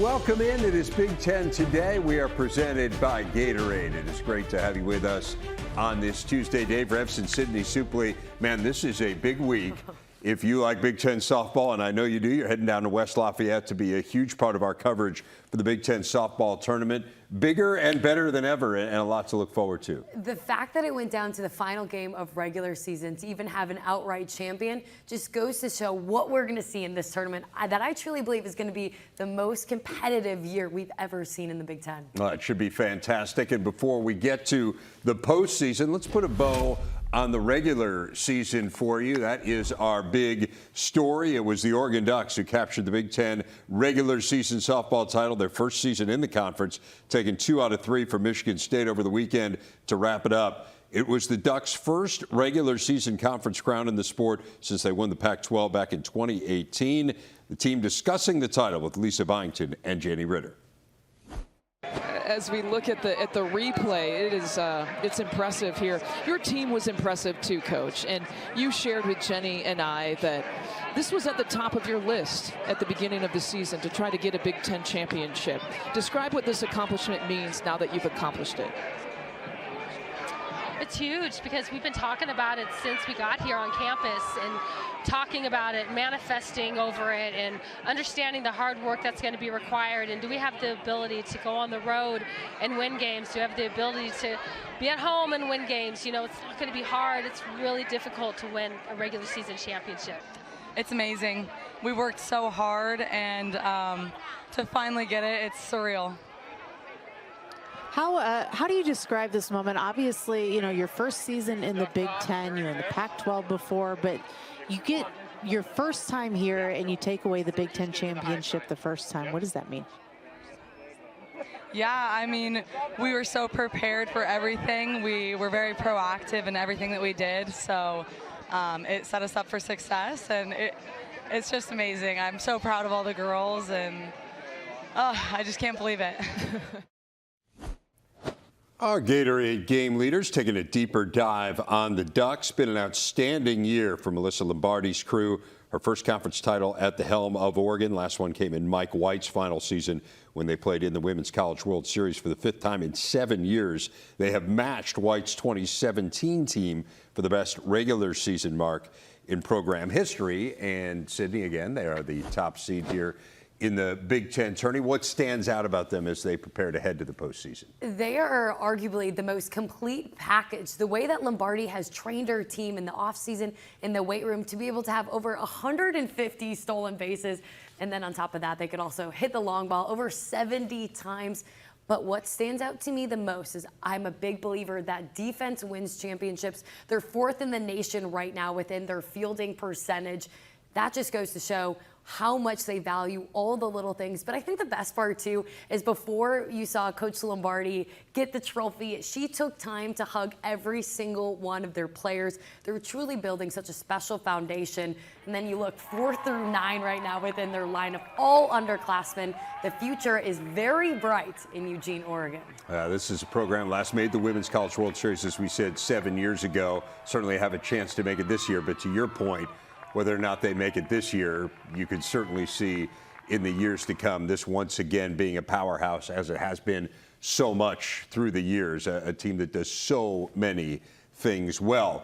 Welcome in. It is Big Ten Today. We are presented by Gatorade. It is great to have you with us on this Tuesday. Dave Revson, Sydney Supley. Man, this is a big week. If you like Big Ten softball, and I know you do, you're heading down to West Lafayette to be a huge part of our coverage for the Big Ten softball tournament. Bigger and better than ever, and a lot to look forward to. The fact that it went down to the final game of regular season to even have an outright champion just goes to show what we're going to see in this tournament that I truly believe is going to be the most competitive year we've ever seen in the Big Ten. It should be fantastic. And before we get to the postseason, let's put a bow on the regular season for you. That is our big story. It was the Oregon Ducks who captured the Big Ten regular season softball title, their first season in the conference, taking 2 out of 3 from Michigan State over the weekend to wrap it up. It was the Ducks' first regular season conference crown in the sport since they won the Pac-12 back in 2018. The team discussing the title with Lisa Byington and Janie Ritter. As we look at the replay, it's impressive here. Your team was impressive too, Coach, and you shared with Jenny and I that this was at the top of your list at the beginning of the season to try to get a Big Ten championship. Describe what this accomplishment means now that you've accomplished it. It's huge because we've been talking about it since we got here on campus and talking about it, manifesting over it, and understanding the hard work that's going to be required. And do we have the ability to go on the road and win games? Do we have the ability to be at home and win games? You know, it's not going to be hard. It's really difficult to win a regular season championship. It's amazing. We worked so hard, and to finally get it, it's surreal. How do you describe this moment? Obviously, you know, your first season in the Big Ten, you're in the Pac-12 before, but you get your first time here and you take away the Big Ten championship the first time. What does that mean? Yeah, I mean, we were so prepared for everything. We were very proactive in everything that we did, so it set us up for success, and it's just amazing. I'm so proud of all the girls, and I just can't believe it. Our Gatorade game leaders taking a deeper dive on the Ducks. Been an outstanding year for Melissa Lombardi's crew. Her first conference title at the helm of Oregon. Last one came in Mike White's final season when they played in the Women's College World Series for the 5th time in 7 years. They have matched White's 2017 team for the best regular season mark in program history. And Sydney, again, they are the top seed here in the Big Ten tourney. What stands out about them as they prepare to head to the postseason? They are arguably the most complete package. The way that Lombardi has trained her team in the offseason, in the weight room, to be able to have over 150 stolen bases. And then on top of that, they could also hit the long ball over 70 times. But what stands out to me the most is I'm a big believer that defense wins championships. They're 4th in the nation right now within their fielding percentage. That just goes to show how much they value all the little things. But I think the best part, too, is before you saw Coach Lombardi get the trophy, she took time to hug every single one of their players. They're truly building such a special foundation. And then you look 4 through 9 right now within their lineup, all underclassmen. The future is very bright in Eugene, Oregon. This is a program last made the Women's College World Series, as we said, 7 years ago. Certainly have a chance to make it this year. But to your point, whether or not they make it this year, you could certainly see in the years to come this once again being a powerhouse, as it has been so much through the years, a team that does so many things well.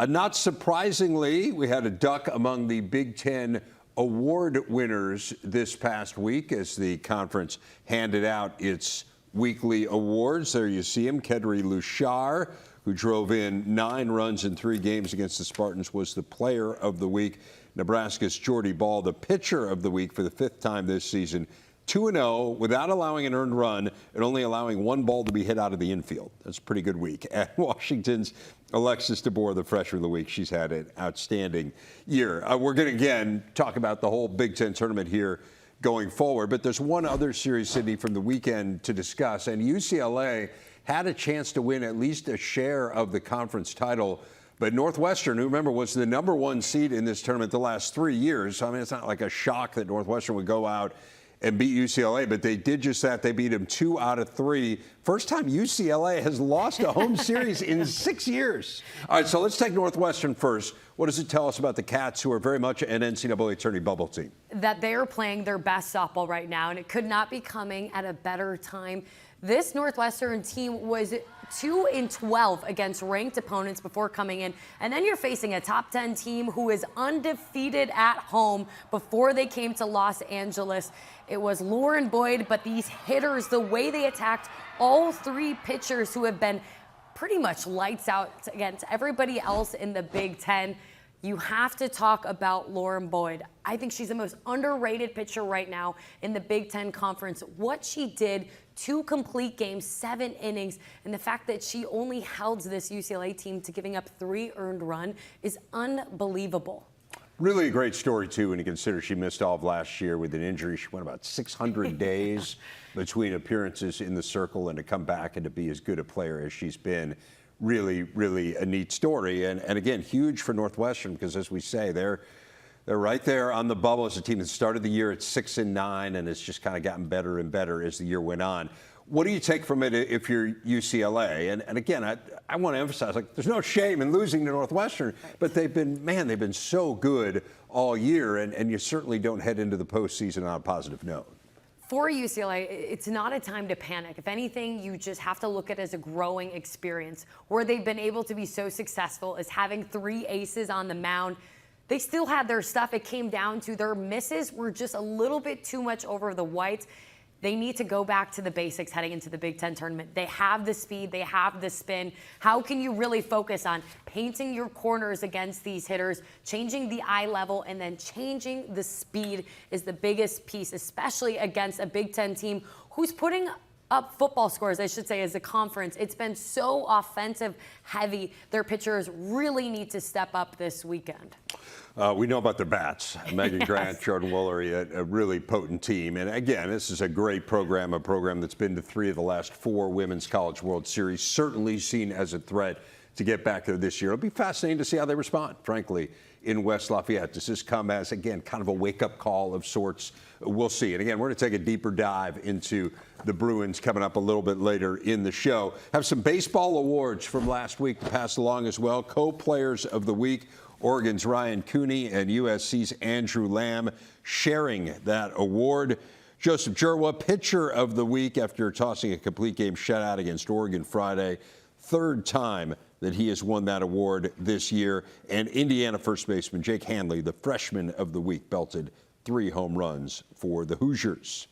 Not surprisingly, we had a Duck among the Big Ten award winners this past week as the conference handed out its weekly awards. There you see him, Kedri Lushar, who drove in 9 runs in 3 games against the Spartans, was the player of the week. Nebraska's Jordy Ball, the pitcher of the week for the 5th time this season. 2-0 without allowing an earned run and only allowing 1 ball to be hit out of the infield. That's a pretty good week. And Washington's Alexis DeBoer, the freshman of the week. She's had an outstanding year. We're going to, again, talk about the whole Big Ten tournament here going forward. But there's one other series, Sydney, from the weekend to discuss. And UCLA had a chance to win at least a share of the conference title. But Northwestern, who remember was the #1 seed in this tournament the last 3 years, I mean, it's not like a shock that Northwestern would go out and beat UCLA, but they did just that. They beat them 2 out of 3. First time UCLA has lost a home series in 6 years. All right, so let's take Northwestern first. What does it tell us about the Cats, who are very much an NCAA tourney bubble team? That they are playing their best softball right now, and it could not be coming at a better time. This Northwestern team was 2-12 against ranked opponents before coming in, and then you're facing a top 10 team who is undefeated at home before they came to Los Angeles. It was Lauren Boyd, but these hitters, the way they attacked all 3 pitchers who have been pretty much lights out against everybody else in the Big Ten. You have to talk about Lauren Boyd. I think she's the most underrated pitcher right now in the Big Ten Conference. What she did, 2 complete games, 7 innings, and the fact that she only held this UCLA team to giving up 3 earned runs is unbelievable. Really a great story, too, when you consider she missed all of last year with an injury. She went about 600 days between appearances in the circle, and to come back and to be as good a player as she's been. Really, really a neat story. And again, huge for Northwestern because, as we say, they're right there on the bubble as a team that started the year at 6-9 and it's just kind of gotten better and better as the year went on. What do you take from it if you're UCLA? And again, I want to emphasize, like, there's no shame in losing to Northwestern, but they've been so good all year, and you certainly don't head into the postseason on a positive note. For UCLA, it's not a time to panic. If anything, you just have to look at it as a growing experience. Where they've been able to be so successful is having 3 aces on the mound. They still had their stuff. It came down to their misses were just a little bit too much over the whites. They need to go back to the basics heading into the Big Ten tournament. They have the speed, they have the spin. How can you really focus on painting your corners against these hitters, changing the eye level, and then changing the speed is the biggest piece, especially against a Big Ten team who's putting up football scores, I should say, as a conference. It's been so offensive heavy. Their pitchers really need to step up this weekend. We know about their bats. Megan Grant, Jordan Woolery, a really potent team. And again, this is a great program, a program that's been to 3 of the last 4 Women's College World Series, certainly seen as a threat to get back there this year. It'll be fascinating to see how they respond, frankly, in West Lafayette. Does this come as, again, kind of a wake-up call of sorts? We'll see. And again, we're going to take a deeper dive into the Bruins coming up a little bit later in the show. Have some baseball awards from last week to pass along as well. Co-Players of the Week, Oregon's Ryan Cooney and USC's Andrew Lamb sharing that award. Joseph Jerwa, Pitcher of the Week after tossing a complete game shutout against Oregon Friday. 3rd time that he has won that award this year. And Indiana first baseman Jake Handley, the Freshman of the Week, belted 3 home runs for the Hoosiers.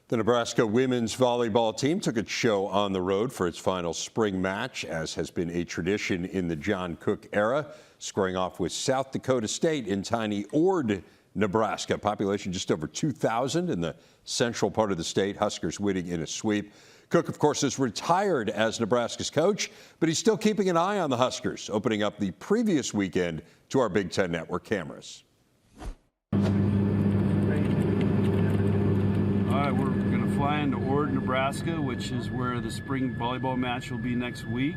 The Nebraska women's volleyball team took its show on the road for its final spring match, as has been a tradition in the John Cook era, squaring off with South Dakota State in tiny Ord, Nebraska. Population just over 2,000 in the central part of the state. Huskers winning in a sweep. Cook, of course, is retired as Nebraska's coach, but he's still keeping an eye on the Huskers, opening up the previous weekend to our Big Ten Network cameras. All right, we're going to fly into Ord, Nebraska, which is where the spring volleyball match will be next week.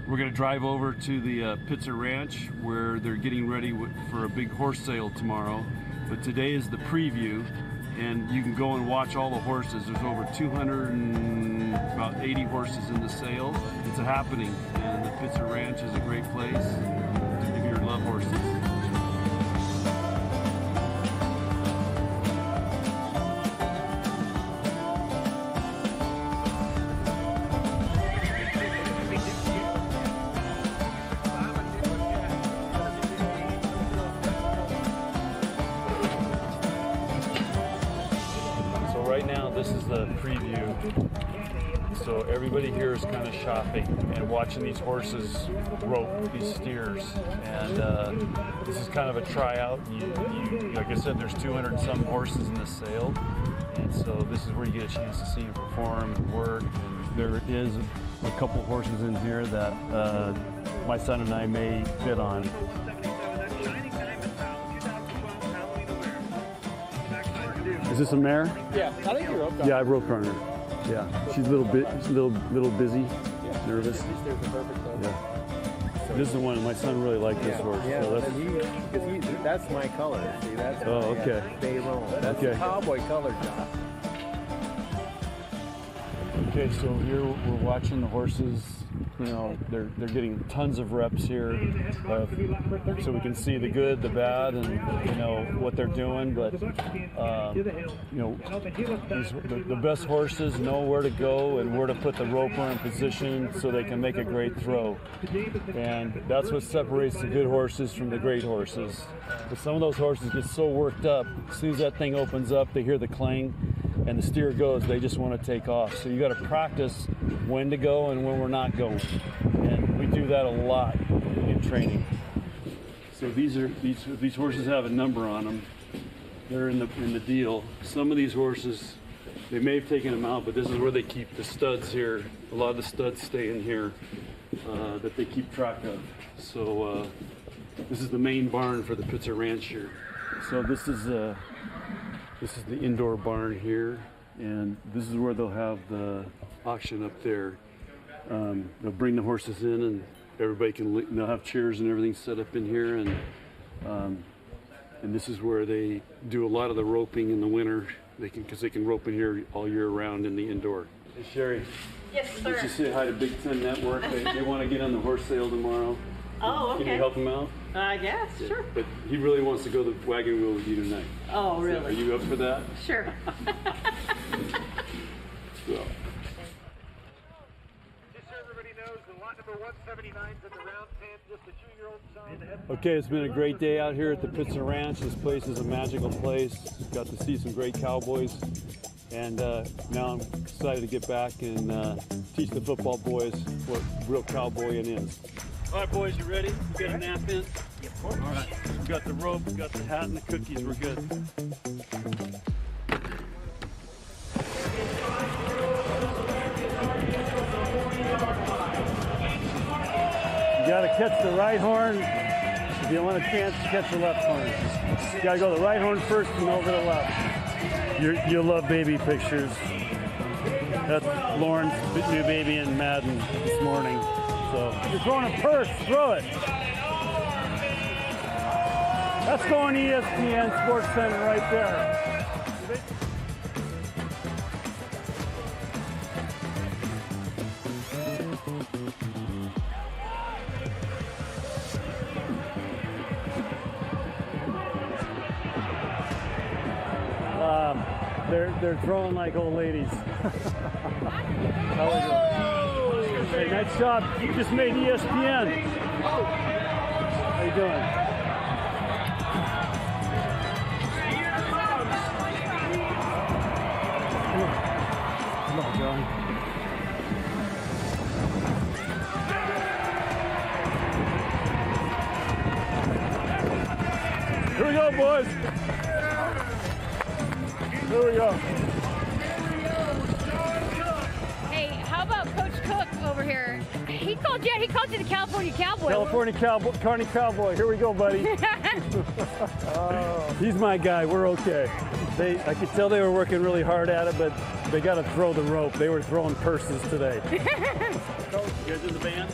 We're going to drive over to the Pitzer Ranch, where they're getting ready for a big horse sale tomorrow. But today is the preview, and you can go and watch all the horses. There's over 280 horses in the sale. It's a happening, and the Pitzer Ranch is a great place if you love horses. Right now, this is the preview. So everybody here is kind of shopping and watching these horses rope these steers. And this is kind of a tryout. Like I said, there's 200 and some horses in this sale. And so this is where you get a chance to see them perform and work. And there is a couple horses in here that my son and I may bid on. Is this a mare? Yeah, I think you roped on. Yeah, I roped on her. Yeah, she's a little busy, nervous. These steers are perfect though. Yeah. This is the one my son really liked this horse. Yeah, So that's my color. See, that's okay. B1G. That's the cowboy color, John. Okay, so here we're watching the horses. You know, they're getting tons of reps here, so we can see the good, the bad, and you know what they're doing. But you know, the best horses know where to go and where to put the roper in position so they can make a great throw. And that's what separates the good horses from the great horses. But some of those horses get so worked up, as soon as that thing opens up, they hear the clang, and the steer goes, they just want to take off. So you got to practice when to go and when we're not going. And we do that a lot in training. So these horses have a number on them. They're in the deal. Some of these horses, they may have taken them out, but this is where they keep the studs here. A lot of the studs stay in here that they keep track of. So this is the main barn for the Pitzer Ranch here. So this is the indoor barn here, and this is where they'll have the auction up there. They'll bring the horses in, and everybody they'll have chairs and everything set up in here, and this is where they do a lot of the roping in the winter. Because they can rope in here all year round in the indoor. Hey Sherry. Yes, sir. Did you say hi to Big Ten Network? They want to get on the horse sale tomorrow. Oh, okay. Can you help him out? Yes, sure. But he really wants to go to the wagon wheel with you tonight. Oh, really? So are you up for that? Sure. So. Just so everybody knows, the lot number 179's at the round pen, just a 2-year-old son. Okay, it's been a great day out here at the Pitzer Ranch. This place is a magical place. Got to see some great cowboys. And now I'm excited to get back and teach the football boys what real cowboying is. All right, boys, you ready? You got a nap in? Of course. All right. We got the rope, we got the hat, and the cookies. We're good. You got to catch the right horn if you want a chance to catch the left horn. You got to go the right horn first and over the left. You'll love baby pictures. That's Lauren's new baby in Madden this morning. So you're throwing a purse, throw it. That's going ESPN Sports Center right there. They're throwing like old ladies. How are you doing? Hey, nice job. You just made ESPN. How you doing? Come on, John. Here we go, boys. Here we go. Hey, how about Coach Cook over here? He called you the California Cowboy. California Cowboy. Here we go, buddy. He's my guy. We're okay. I could tell they were working really hard at it, but they got to throw the rope. They were throwing purses today. You guys in the band?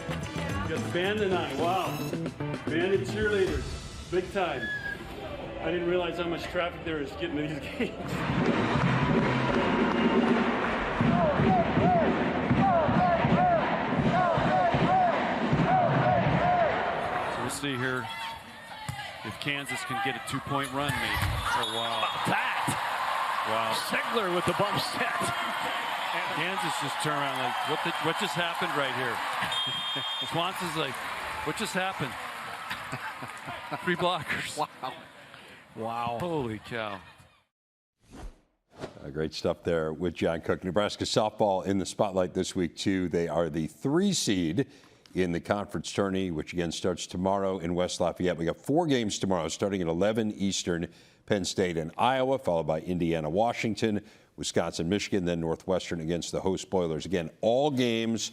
You got the band tonight. Wow. Band and cheerleaders. Big time. I didn't realize how much traffic there is getting to these games. So we'll see here if Kansas can get a 2-point run, maybe. Oh, wow. That! Wow. Segler with the bump set. Kansas just turned around like, what just happened right here? Swanson's like, what just happened? 3 blockers. Wow. Wow. Holy cow. Great stuff there with John Cook. Nebraska softball in the spotlight this week, too. They are the 3 seed in the conference tourney, which again starts tomorrow in West Lafayette. We got 4 games tomorrow, starting at 11 Eastern, Penn State and Iowa, followed by Indiana, Washington, Wisconsin, Michigan, then Northwestern against the host Boilers. Again, all games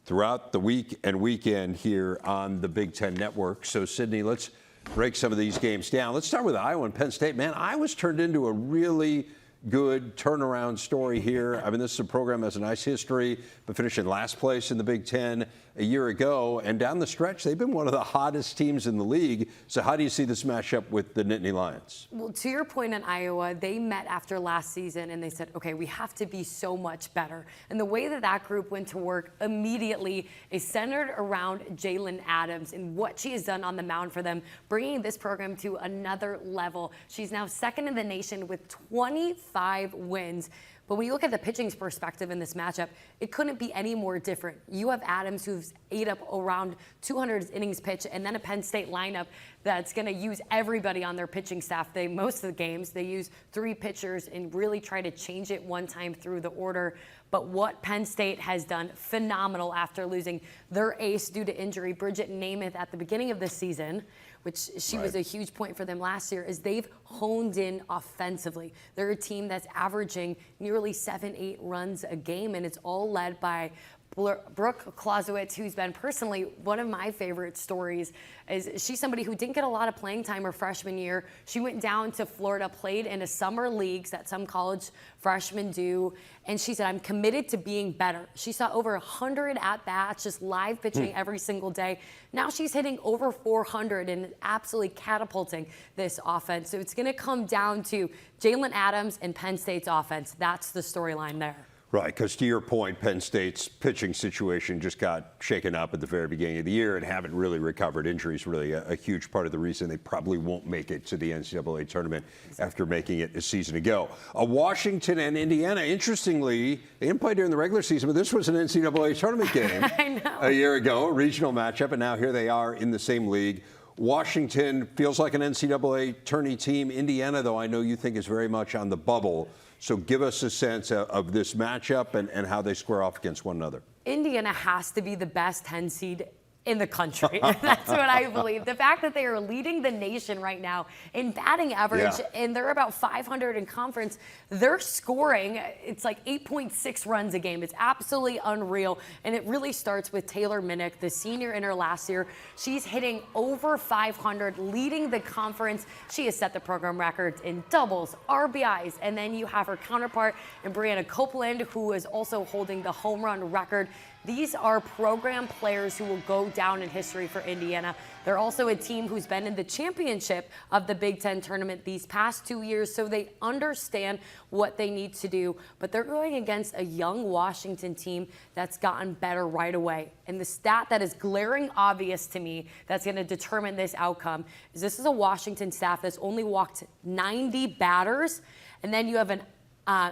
throughout the week and weekend here on the Big Ten Network. So, Sydney, let's break some of these games down. Let's start with Iowa and Penn State. Man, Iowa's turned into a really good turnaround story here. I mean, this is a program that has a nice history, but finishing last place in the Big Ten a year ago. And down the stretch, they've been one of the hottest teams in the league. So how do you see this matchup with the Nittany Lions? Well, to your point in Iowa, they met after last season and they said, okay, we have to be so much better. And the way that that group went to work immediately is centered around Jalen Adams and what she has done on the mound for them, bringing this program to another level. She's now second in the nation with 25 wins. But when you look at the pitching's perspective in this matchup, it couldn't be any more different. You have Adams, who's ate up around 200 innings pitched, and then a Penn State lineup that's going to use everybody on their pitching staff. Most of the games, they use 3 pitchers and really try to change it one time through the order. But what Penn State has done, phenomenal after losing their ace due to injury, Bridget Namath, at the beginning of the season, which she was a huge point for them last year, is they've honed in offensively. They're a team that's averaging nearly 7-8 runs a game, and it's all led by Brooke Clausewitz, who's been personally one of my favorite stories. Is she's somebody who didn't get a lot of playing time her freshman year. She went down to Florida, played in a summer leagues that some college freshmen do, and she said, I'm committed to being better. She saw over 100 at-bats, just live pitching every single day. Now she's hitting over 400 and absolutely catapulting this offense. So it's going to come down to Jalen Adams and Penn State's offense. That's the storyline there. Right, because to your point, Penn State's pitching situation just got shaken up at the very beginning of the year and haven't really recovered. Injuries really a huge part of the reason they probably won't make it to the NCAA tournament after making it a season ago. Washington and Indiana, interestingly, they didn't play during the regular season, but this was an NCAA tournament game a year ago, a regional matchup, and now here they are in the same league. Washington feels like an NCAA tourney team. Indiana, though, I know you think is very much on the bubble. So give us a sense of this matchup and how they square off against one another. Indiana has to be the best 10 seed in the country. That's what I believe. The fact that they are leading the nation right now in batting average, and they're about 500 in conference, they're scoring, it's like 8.6 runs a game. It's absolutely unreal. And it really starts with Taylor Minnick, the senior in her last year. She's hitting over 500, leading the conference. She has set the program records in doubles, RBIs, and then you have her counterpart in Brianna Copeland, who is also holding the home run record. These are program players who will go down in history for Indiana. They're also a team who's been in the championship of the Big Ten tournament these past 2 years, so they understand what they need to do. But they're going against a young Washington team that's gotten better right away. And the stat that is glaring obvious to me that's going to determine this outcome is this is a Washington staff that's only walked 90 batters, and then you have an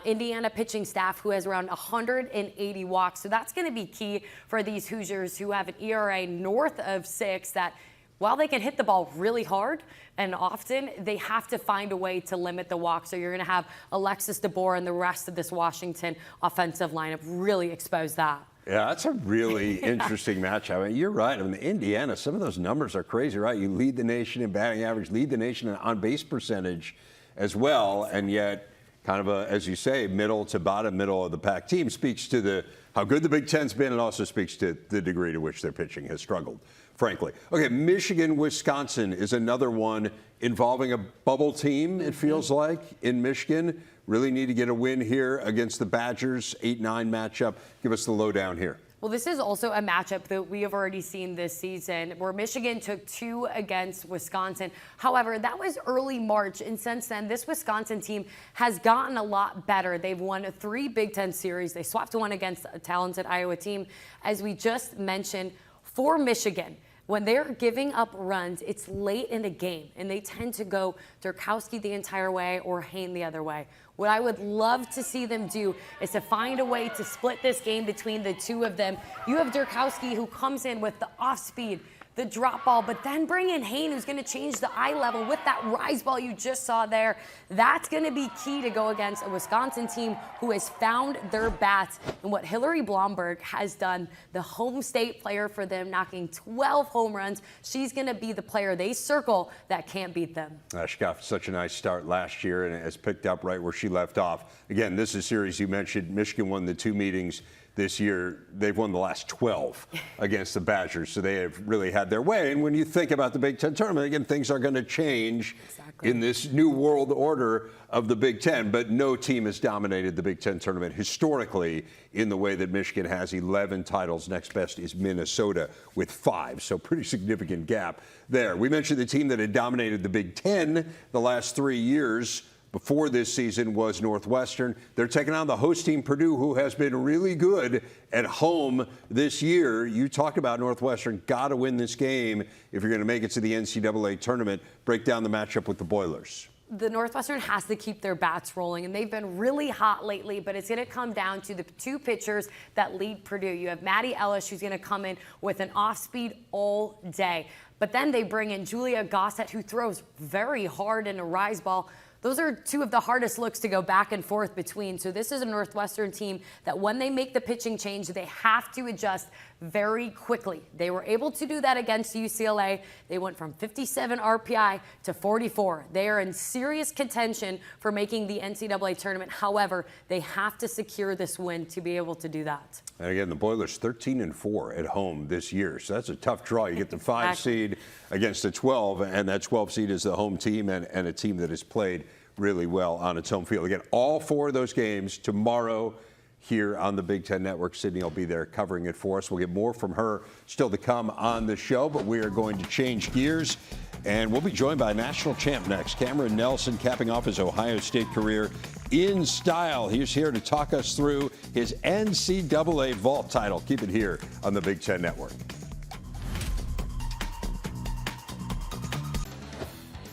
Indiana pitching staff who has around 180 walks. So that's going to be key for these Hoosiers who have an ERA north of 6 that, while they can hit the ball really hard and often, they have to find a way to limit the walk. So you're going to have Alexis DeBoer and the rest of this Washington offensive lineup really expose that. Yeah, that's a really interesting matchup. I mean, you're right. I mean, Indiana, some of those numbers are crazy, right? You lead the nation in batting average, lead the nation in on-base percentage as well, and yet kind of a, as you say, middle to bottom, middle of the pack team. Speaks to how good the Big Ten's been, and also speaks to the degree to which their pitching has struggled, frankly. Okay, Michigan, Wisconsin is another one involving a bubble team, it feels like, in Michigan. Really need to get a win here against the Badgers, 8-9 matchup. Give us the lowdown here. Well, this is also a matchup that we have already seen this season where Michigan took 2 against Wisconsin. However, that was early March, and since then, this Wisconsin team has gotten a lot better. They've won 3 Big Ten series. They swept one against a talented Iowa team. As we just mentioned, for Michigan, when they're giving up runs, it's late in the game, and they tend to go Durkowski the entire way or Hain the other way. What I would love to see them do is to find a way to split this game between the two of them. You have Durkowski, who comes in with the off speed, the drop ball, but then bring in Hain, who's going to change the eye level with that rise ball you just saw there. That's going to be key to go against a Wisconsin team who has found their bats. And what Hillary Blomberg has done, the home state player for them, knocking 12 home runs, she's going to be the player they circle that can't beat them. She got such a nice start last year and has picked up right where she left off. Again, this is a series you mentioned. Michigan won the 2 meetings this year. They've won the last 12 against the Badgers, so they have really had their way. And when you think about the Big Ten tournament, again, things are going to change in this new world order of the Big Ten, but no team has dominated the Big Ten tournament historically in the way that Michigan has 11 titles. Next best is Minnesota with 5, so pretty significant gap there. We mentioned the team that had dominated the Big Ten the last 3 years before this season was Northwestern. They're taking on the host team, Purdue, who has been really good at home this year. You talked about Northwestern, got to win this game if you're going to make it to the NCAA tournament. Break down the matchup with the Boilers. The Northwestern has to keep their bats rolling, and they've been really hot lately, but it's going to come down to the 2 pitchers that lead Purdue. You have Maddie Ellis, who's going to come in with an off-speed all day. But then they bring in Julia Gossett, who throws very hard in a rise ball. Those are 2 of the hardest looks to go back and forth between. So this is a Northwestern team that when they make the pitching change, they have to adjust very quickly. They were able to do that against UCLA. They went from 57 RPI to 44. They are in serious contention for making the NCAA tournament. However, they have to secure this win to be able to do that. And again, the Boilers 13-4 at home this year. So that's a tough draw. You get the 5 seed against the 12, and that 12 seed is the home team and a team that has played really well on its home field. Again, all 4 of those games tomorrow here on the Big Ten Network. Sydney will be there covering it for us. We'll get more from her still to come on the show, but we are going to change gears, and we'll be joined by national champ next. Kameron Nelson capping off his Ohio State career in style. He's here to talk us through his NCAA vault title. Keep it here on the Big Ten Network.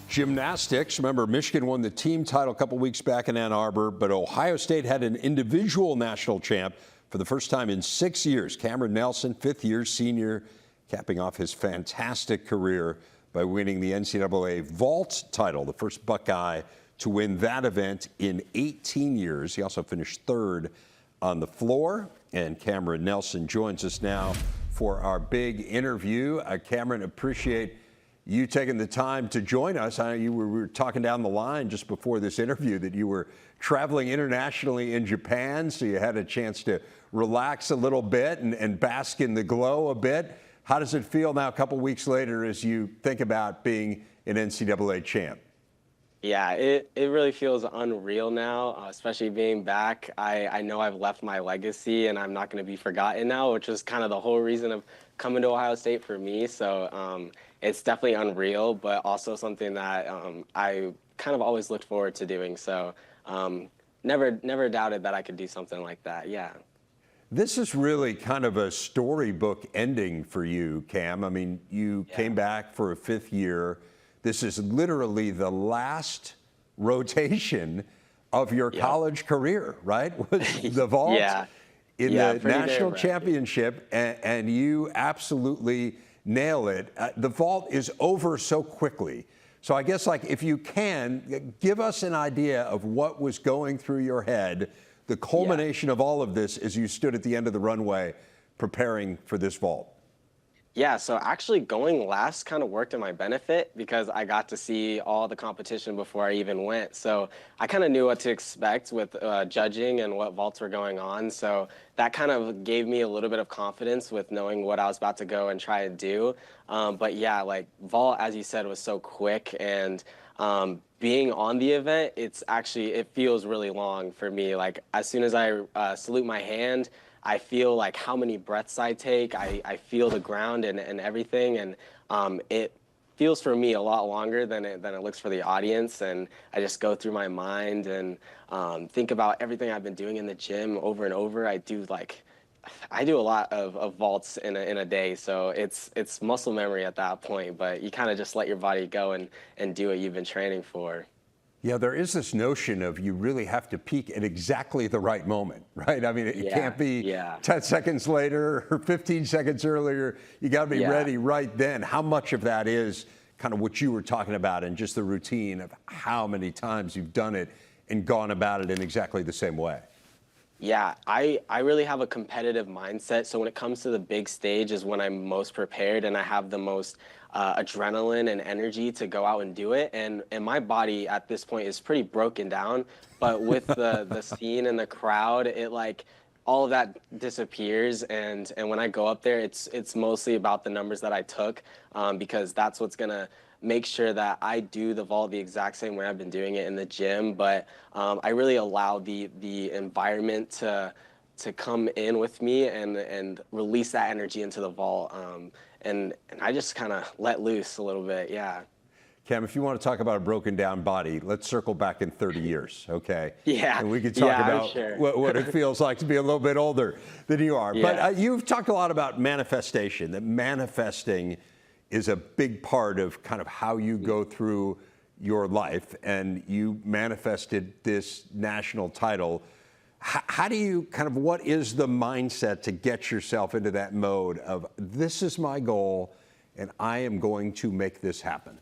Gymnastics. Remember, Michigan won the team title a couple weeks back in Ann Arbor, but Ohio State had an individual national champ for the first time in 6 years. Kameron Nelson, 5th-year senior, capping off his fantastic career by winning the NCAA vault title, the first Buckeye to win that event in 18 years. He also finished 3rd on the floor, and Kameron Nelson joins us now for our big interview. Kameron, appreciate you taking the time to join us. We were talking down the line just before this interview that you were traveling internationally in Japan, so you had a chance to relax a little bit and bask in the glow a bit. How does it feel now a couple weeks later as you think about being an NCAA champ? Yeah, it really feels unreal now, especially being back. I know I've left my legacy and I'm not going to be forgotten now, which was kind of the whole reason of coming to Ohio State for me. So it's definitely unreal, but also something that I kind of always looked forward to doing. So never doubted that I could do something like that. Yeah. This is really kind of a storybook ending for you, Cam. I mean, you came back for a 5th year. This is literally the last rotation of your college career, right? Was the vault in the national championship, and you absolutely nail it. The vault is over so quickly. So I guess, like, if you can, give us an idea of what was going through your head, the culmination of all of this as you stood at the end of the runway preparing for this vault. Yeah, so actually going last kind of worked in my benefit because I got to see all the competition before I even went. So I kind of knew what to expect with judging and what vaults were going on. So that kind of gave me a little bit of confidence with knowing what I was about to go and try and do. But yeah, like vault, as you said, was so quick, and being on the event, it feels really long for me. Like as soon as I salute my hand, I feel like how many breaths I take. I feel the ground and everything, and it feels for me a lot longer than it looks for the audience. And I just go through my mind and think about everything I've been doing in the gym over and over. I do a lot of vaults in a day, so it's muscle memory at that point. But you kind of just let your body go and do what you've been training for. Yeah, there is this notion of you really have to peak at exactly the right moment, right? I mean, it can't be 10 seconds later or 15 seconds earlier. You got to be ready right then. How much of that is kind of what you were talking about and just the routine of how many times you've done it and gone about it in exactly the same way? Yeah, I really have a competitive mindset. So when it comes to the big stage is when I'm most prepared and I have the most adrenaline and energy to go out and do it. And my body at this point is pretty broken down. But with the scene and the crowd, all of that disappears, and when I go up there, it's mostly about the numbers that I took, because that's what's gonna make sure that I do the vault the exact same way I've been doing it in the gym. But I really allow the environment to come in with me and release that energy into the vault, and I just kind of let loose a little bit. Yeah. Cam, if you want to talk about a broken down body, let's circle back in 30 years, okay? Yeah. And we can talk about sure. what it feels like to be a little bit older than you are. Yeah. But you've talked a lot about manifestation, that manifesting is a big part of kind of how you go through your life, and you manifested this national title. How do you what is the mindset to get yourself into that mode of, this is my goal and I am going to make this happen?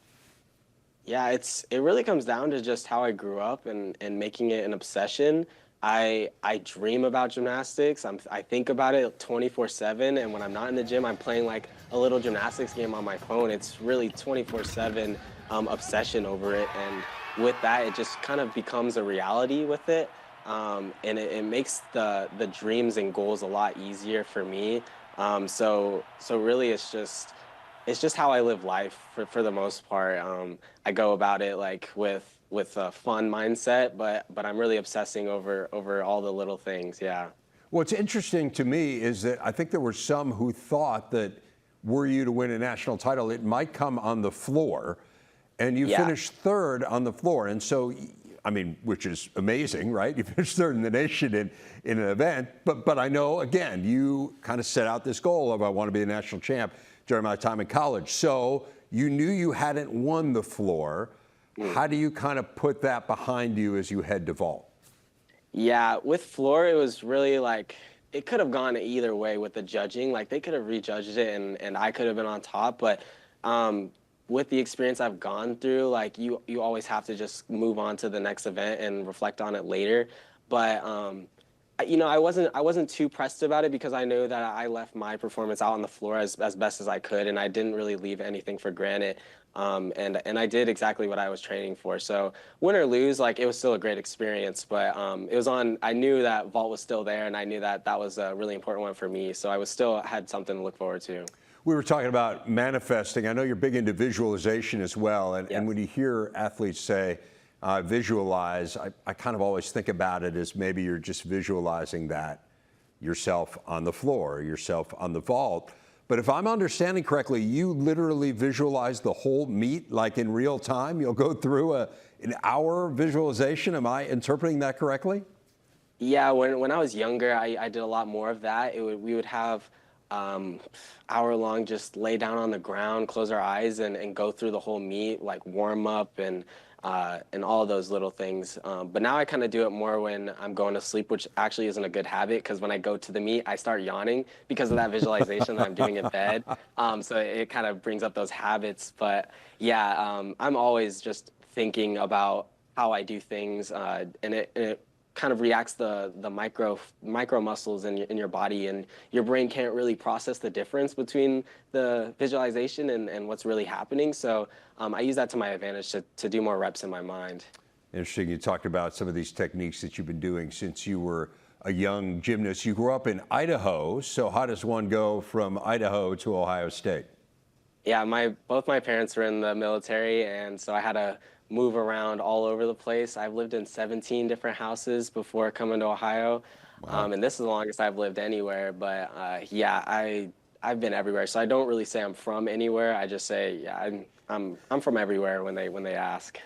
Yeah, it really comes down to just how I grew up and making it an obsession. I dream about gymnastics. I think about it 24/7, and when I'm not in the gym, I'm playing like a little gymnastics game on my phone. It's really 24/7 obsession over it, and with that, it just kind of becomes a reality with it, and it makes the dreams and goals a lot easier for me. So really, it's just how I live life for the most part. I go about it like with a fun mindset, but I'm really obsessing over all the little things. Yeah. What's interesting to me is that I think there were some who thought that were you to win a national title, it might come on the floor, and you finished third on the floor. And so, I mean, which is amazing, right? You finished third in the nation in an event, but I know, again, you kind of set out this goal of, I want to be a national champ during my time in college. So you knew you hadn't won the floor. How do you kind of put that behind you as you head to vault? Yeah, with floor, it was really like, it could have gone either way with the judging. Like, they could have rejudged it and I could have been on top. But with the experience I've gone through, like, you always have to just move on to the next event and reflect on it later. But I wasn't too pressed about it, because I knew that I left my performance out on the floor as best as I could, and I didn't really leave anything for granted. And I did exactly what I was training for. So win or lose, like, it was still a great experience. But I knew that vault was still there, and I knew that that was a really important one for me. So I still had something to look forward to. We were talking about manifesting. I know you're big into visualization as well. And when you hear athletes say, visualize, I kind of always think about it as maybe you're just visualizing that yourself on the floor, yourself on the vault. But if I'm understanding correctly, you literally visualize the whole meet, like in real time? You'll go through an hour visualization. Am I interpreting that correctly? Yeah, when I was younger, I did a lot more of that. We would have hour-long just lay down on the ground, close our eyes, and go through the whole meet, like warm up and all those little things. But now I kind of do it more when I'm going to sleep, which actually isn't a good habit, because when I go to the meet, I start yawning because of that visualization that I'm doing in bed. So it kind of brings up those habits. But yeah, I'm always just thinking about how I do things, and it kind of reacts the micro muscles in your body, and your brain can't really process the difference between the visualization and what's really happening. So I use that to my advantage to do more reps in my mind. Interesting. You talked about some of these techniques that you've been doing since you were a young gymnast. You grew up in Idaho. So how does one go from Idaho to Ohio State? Yeah, both my parents were in the military, and so I had to move around all over the place. I've lived in 17 different houses before coming to Ohio. Wow. And this is the longest I've lived anywhere. But yeah, I've been everywhere. So I don't really say I'm from anywhere. I just say, yeah, I'm from everywhere when they ask.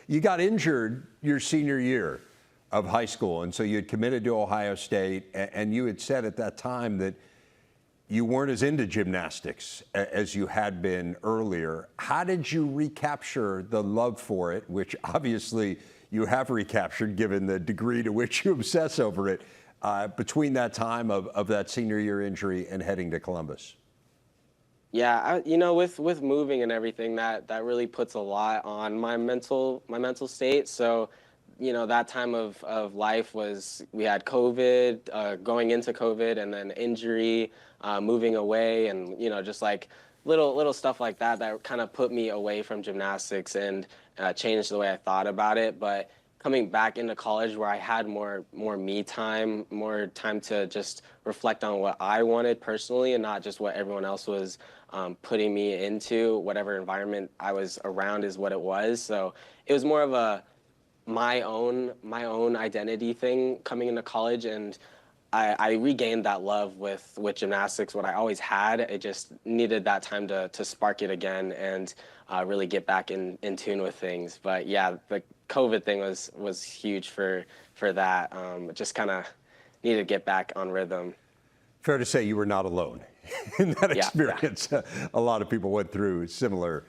You got injured your senior year of high school, and so you had committed to Ohio State, and you had said at that time that you weren't as into gymnastics as you had been earlier. How did you recapture the love for it, which obviously you have recaptured given the degree to which you obsess over it, between that time of that senior year injury and heading to Columbus? Yeah, with moving and everything, that really puts a lot on my mental state. So, that time of life we had COVID, going into COVID, and then injury, moving away, and just like little stuff like that kind of put me away from gymnastics and changed the way I thought about it. But coming back into college where I had more me time, more time to just reflect on what I wanted personally and not just what everyone else was putting me into. Whatever environment I was around is what it was. So it was more of a my own identity thing coming into college, and I regained that love with gymnastics, what I always had. It just needed that time to spark it again and really get back in tune with things. But yeah, the COVID thing was huge for that. Just kind of needed to get back on rhythm. Fair to say you were not alone in that experience. Yeah. A lot of people went through similar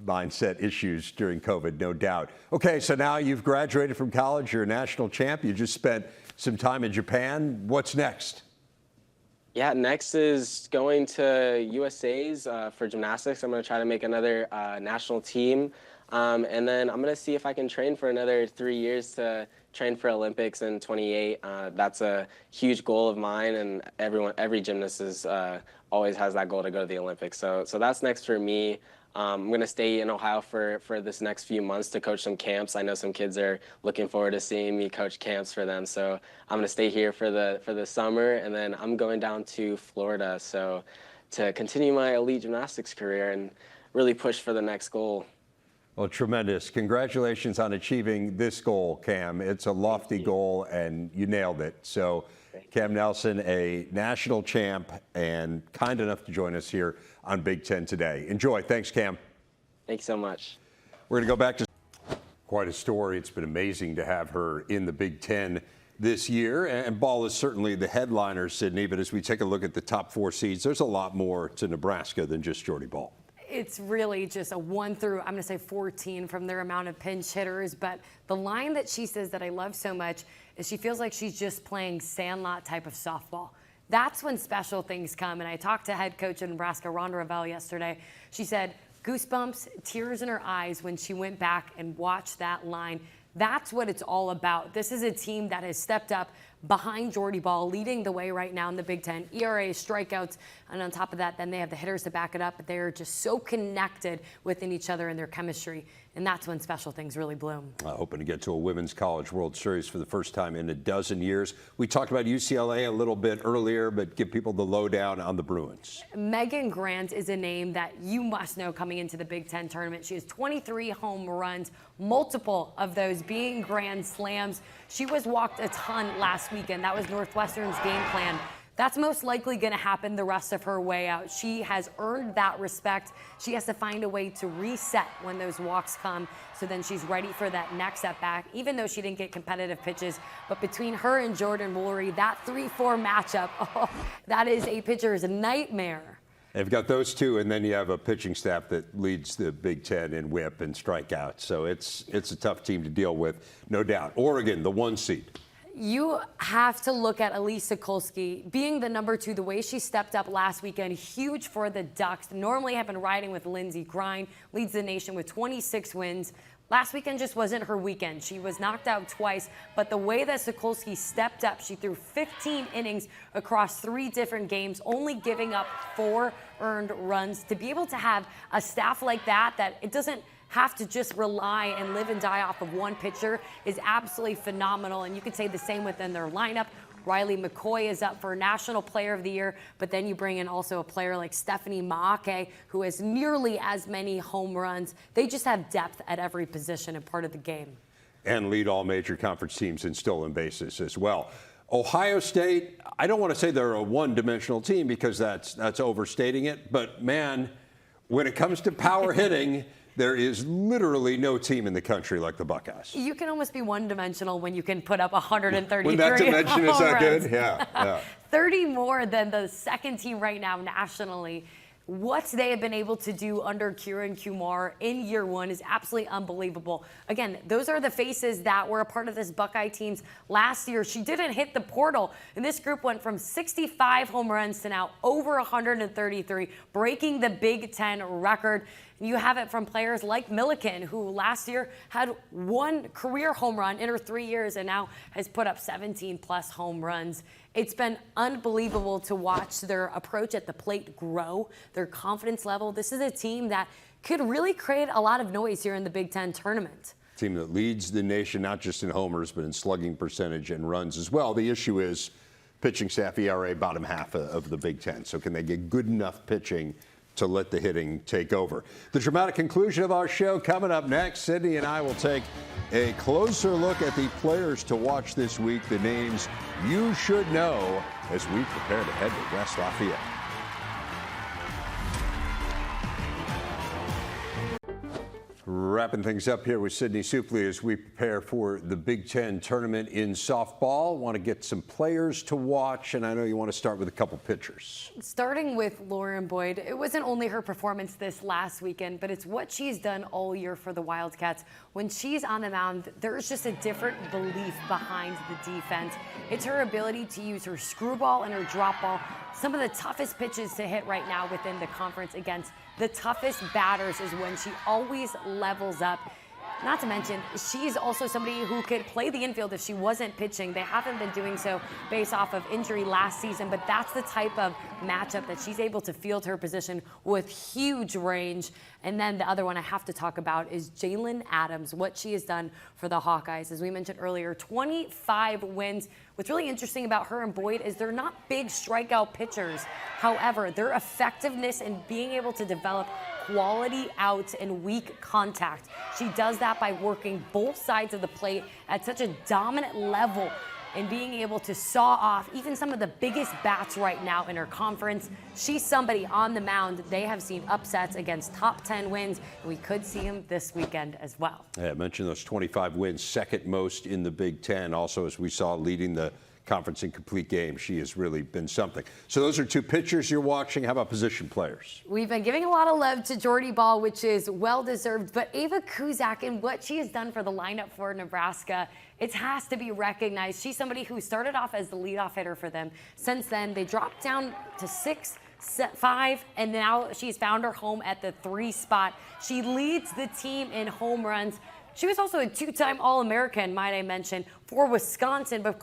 mindset issues during COVID, no doubt. Okay, so now you've graduated from college, you're a national champ, you just spent some time in Japan. What's next? Yeah, next is going to USA's for gymnastics. I'm going to try to make another national team. And then I'm going to see if I can train for another 3 years to train for Olympics in 28. That's a huge goal of mine, and every gymnast is always has that goal to go to the Olympics. So that's next for me. I'm going to stay in Ohio for this next few months to coach some camps. I know some kids are looking forward to seeing me coach camps for them. So I'm going to stay here for the summer, and then I'm going down to Florida to continue my elite gymnastics career and really push for the next goal. Well, tremendous. Congratulations on achieving this goal, Cam. It's a lofty goal, and you nailed it. So Cam Nelson, a national champ, and kind enough to join us here on Big Ten Today. Enjoy. Thanks, Cam. Thanks so much. We're going to go back to quite a story. It's been amazing to have her in the Big Ten this year, and ball is certainly the headliner, Sydney, but as we take a look at the top 4 seeds, there's a lot more to Nebraska than just Jordy Ball. It's really just a 1 through, I'm going to say 14 from their amount of pinch hitters. But the line that she says that I love so much is she feels like she's just playing sandlot type of softball. That's when special things come. And I talked to head coach of Nebraska, Rhonda Ravel, yesterday. She said goosebumps, tears in her eyes when she went back and watched that line. That's what it's all about. This is a team that has stepped up behind Jordy Ball, leading the way right now in the Big Ten. ERA, strikeouts, and on top of that, then they have the hitters to back it up. But they're just so connected within each other and their chemistry. And that's when special things really bloom. Hoping to get to a Women's College World Series for the first time in a dozen years. We talked about UCLA a little bit earlier, but give people the lowdown on the Bruins. Megan Grant is a name that you must know coming into the Big Ten tournament. She has 23 home runs, multiple of those being grand slams. She was walked a ton last weekend. That was Northwestern's game plan. That's most likely going to happen the rest of her way out. She has earned that respect. She has to find a way to reset when those walks come, so then she's ready for that next at bat, even though she didn't get competitive pitches. But between her and Jordan Woolery, that 3-4 matchup, oh, that is a pitcher's nightmare. They've got those two, and then you have a pitching staff that leads the Big Ten in whip and strikeouts. So it's a tough team to deal with, no doubt. Oregon, the 1 seed. You have to look at Elise Sokolsky being the number 2, the way she stepped up last weekend, huge for the Ducks. Normally have been riding with Lindsey Grine, leads the nation with 26 wins. Last weekend just wasn't her weekend. She was knocked out twice, but the way that Sokolsky stepped up, she threw 15 innings across 3 different games, only giving up 4 earned runs. To be able to have a staff like that it doesn't have to just rely and live and die off of one pitcher is absolutely phenomenal. And you could say the same within their lineup. Riley McCoy is up for National Player of the Year, but then you bring in also a player like Stephanie Maake, who has nearly as many home runs. They just have depth at every position and part of the game. And lead all major conference teams in stolen bases as well. Ohio State, I don't want to say they're a one-dimensional team because that's overstating it, but man, when it comes to power hitting, there is literally no team in the country like the Buckeyes. You can almost be one-dimensional when you can put up 133 when that dimension is that good, yeah. 30 more than the second team right now nationally. What they have been able to do under Kieran Kumar in year 1 is absolutely unbelievable. Again, those are the faces that were a part of this Buckeye teams last year. She didn't hit the portal, and this group went from 65 home runs to now over 133, breaking the Big Ten record. You have it from players like Milliken, who last year had 1 career home run in her 3 years and now has put up 17+ home runs. It's been unbelievable to watch their approach at the plate grow, their confidence level. This is a team that could really create a lot of noise here in the Big Ten tournament. Team that leads the nation, not just in homers, but in slugging percentage and runs as well. The issue is pitching staff ERA bottom half of the Big Ten. So can they get good enough pitching to let the hitting take over? The dramatic conclusion of our show coming up next. Sydney and I will take a closer look at the players to watch this week, the names you should know as we prepare to head to West Lafayette. Wrapping things up here with Sydney Supley as we prepare for the Big Ten tournament in softball. Want to get some players to watch, and I know you want to start with a couple pitchers. Starting with Lauren Boyd, it wasn't only her performance this last weekend, but it's what she's done all year for the Wildcats. When she's on the mound, there's just a different belief behind the defense. It's her ability to use her screwball and her drop ball, some of the toughest pitches to hit right now within the conference against the toughest batters is when she always levels up. Not to mention, she's also somebody who could play the infield if she wasn't pitching. They haven't been doing so based off of injury last season, but that's the type of matchup that she's able to field her position with huge range. And then the other one I have to talk about is Jalen Adams, what she has done for the Hawkeyes. As we mentioned earlier, 25 wins. What's really interesting about her and Boyd is they're not big strikeout pitchers. However, their effectiveness in being able to develop quality outs and weak contact. She does that by working both sides of the plate at such a dominant level and being able to saw off even some of the biggest bats right now in her conference. She's somebody on the mound. They have seen upsets against top 10 wins, and we could see them this weekend as well. Yeah, I mentioned those 25 wins, second most in the Big Ten. Also, as we saw, leading the conference in complete games. She has really been something. So those are two pitchers you're watching. How about position players? We've been giving a lot of love to Jordy Ball, which is well-deserved, but Ava Kuzak and what she has done for the lineup for Nebraska, it has to be recognized. She's somebody who started off as the leadoff hitter for them. Since then, they dropped down to 6, 5, and now she's found her home at the 3 spot. She leads the team in home runs. She was also a 2-time All-American, might I mention, for Wisconsin. But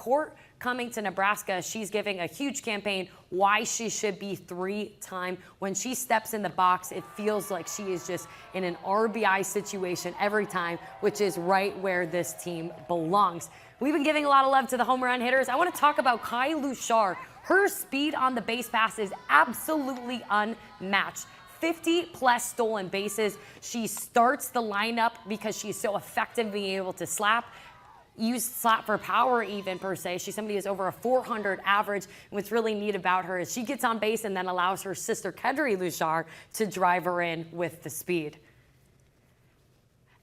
coming to Nebraska, she's giving a huge campaign why she should be 3-time. When she steps in the box, it feels like she is just in an RBI situation every time, which is right where this team belongs. We've been giving a lot of love to the home run hitters. I want to talk about Kai Lushar. Her speed on the base pass is absolutely unmatched. 50-plus stolen bases. She starts the lineup because she's so effective being able to use slap for power even per se. She's somebody who's over a 400 average. And what's really neat about her is she gets on base and then allows her sister Kedri Lushar to drive her in with the speed.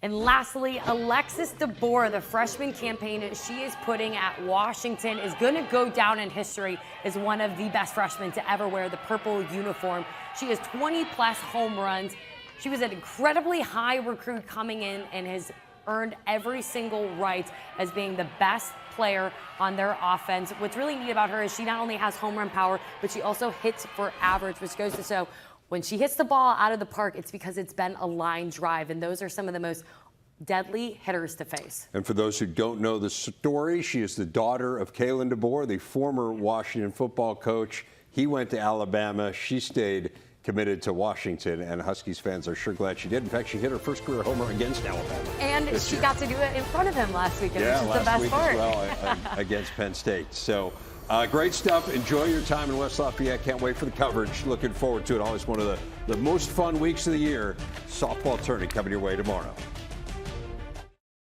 And lastly, Alexis DeBoer, the freshman campaign she is putting at Washington, is going to go down in history as one of the best freshmen to ever wear the purple uniform. She has 20-plus home runs. She was an incredibly high recruit coming in and has earned every single right as being the best player on their offense. What's really neat about her is she not only has home run power, but she also hits for average, which goes to show when she hits the ball out of the park, it's because it's been a line drive, and those are some of the most deadly hitters to face. And for those who don't know the story, she is the daughter of Kalen DeBoer, the former Washington football coach. He went to Alabama. She stayed committed to Washington, and Huskies fans are sure glad she did. In fact, she hit her first career homer against Alabama. And she got to do it in front of him last weekend, which is the best week part. As well, against Penn State. So great stuff. Enjoy your time in West Lafayette. Can't wait for the coverage. Looking forward to it. Always one of the most fun weeks of the year. Softball tournament coming your way tomorrow.